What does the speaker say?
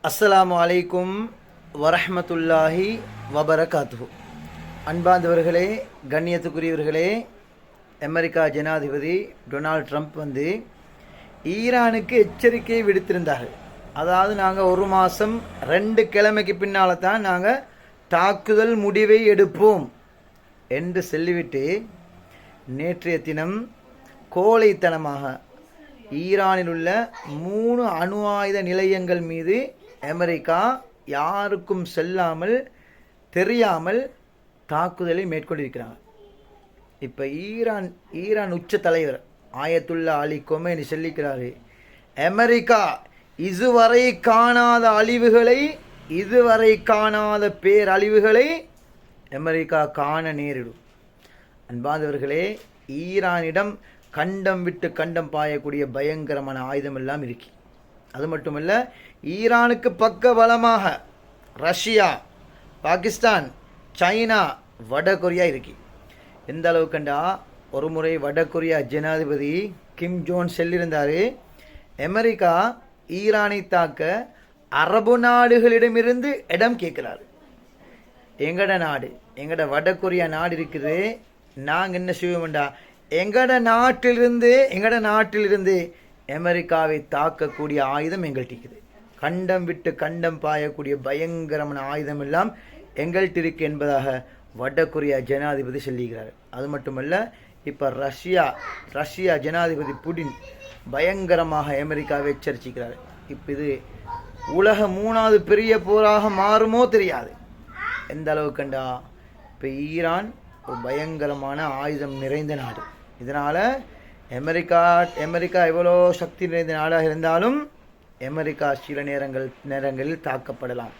அஸ்ஸலாமு அலைக்கும் வரஹ்மத்துல்லாஹி வபரகாத்துஹு. அன்பார்ந்தவர்களே, கண்ணியத்துக்குரியவர்களே, அமெரிக்கா ஜனாதிபதி டொனால்ட் ட்ரம்ப் ஈரானுக்கு எச்சரிக்கை விடுத்திருந்தார்கள். அதாவது நாங்கள் 1 மாதம் 2 கிழமைக்கு பின்னால் தான் நாங்கள் தாக்குதல் முடிவை எடுப்போம் என்று சொல்லிவிட்டு நேற்றைய தினம் கோழைத்தனமாக ஈரானில் உள்ள 3 அணு ஆயுத நிலையங்கள் மீது அமெரிக்கா யாருக்கும் செல்லாமல் தெரியாமல் தாக்குதலை மேற்கொண்டிருக்கிறாங்க. இப்போ ஈரான் உச்ச தலைவர் ஆயத்துல்லா அலி கொமேனி சொல்லிக்கிறாரு, அமெரிக்கா இதுவரை காணாத அழிவுகளை, இதுவரை காணாத பேரழிவுகளை அமெரிக்கா காண நேரிடும். அன்பாதவர்களே, ஈரானிடம் கண்டம் விட்டு கண்டம் பாயக்கூடிய பயங்கரமான ஆயுதம் எல்லாம் இருக்கு. அது மட்டுமல்ல, ஈரானுக்கு பக்க பலமாக ரஷ்யா, பாகிஸ்தான், சைனா, வடகொரியா இருக்கு. எந்த அளவுக்குண்டா, ஒரு முறை வடகொரியா ஜனாதிபதி கிம் ஜோன் சொல்லியிருந்தார், அமெரிக்கா ஈரானை தாக்க அரபு நாடுகளிடமிருந்து இடம் கேட்கிறாரு. எங்கட நாடு, எங்கட வடகொரியா நாடு இருக்குது, நாங்கள் என்ன செய்வோம்டா, எங்கட நாட்டிலிருந்து அமெரிக்காவை தாக்கக்கூடிய ஆயுதம் எங்கள்கிட்ட இருக்குது. கண்டம் விட்டு கண்டம் பாயக்கூடிய பயங்கரமான ஆயுதம் எல்லாம் எங்கள்கிட்ட இருக்கு என்பதாக வடகொரியா ஜனாதிபதி சொல்லுகிறார். அது மட்டுமல்ல, இப்போ ரஷ்யா ஜனாதிபதி புடின் பயங்கரமாக அமெரிக்காவை எச்சரிக்கிறார். இப்போ இது உலக 3வது பெரிய போராக மாறுமோ தெரியாது. எந்த அளவுக்குண்டா, இப்போ ஈரான் ஒரு பயங்கரமான ஆயுதம் நிறைந்த நாடு. இதனால் அமெரிக்கா எவ்வளோ சக்தி நிறைந்த நாடாக இருந்தாலும் அமெரிக்கா சில நேரங்களில் தாக்கப்படலாம்.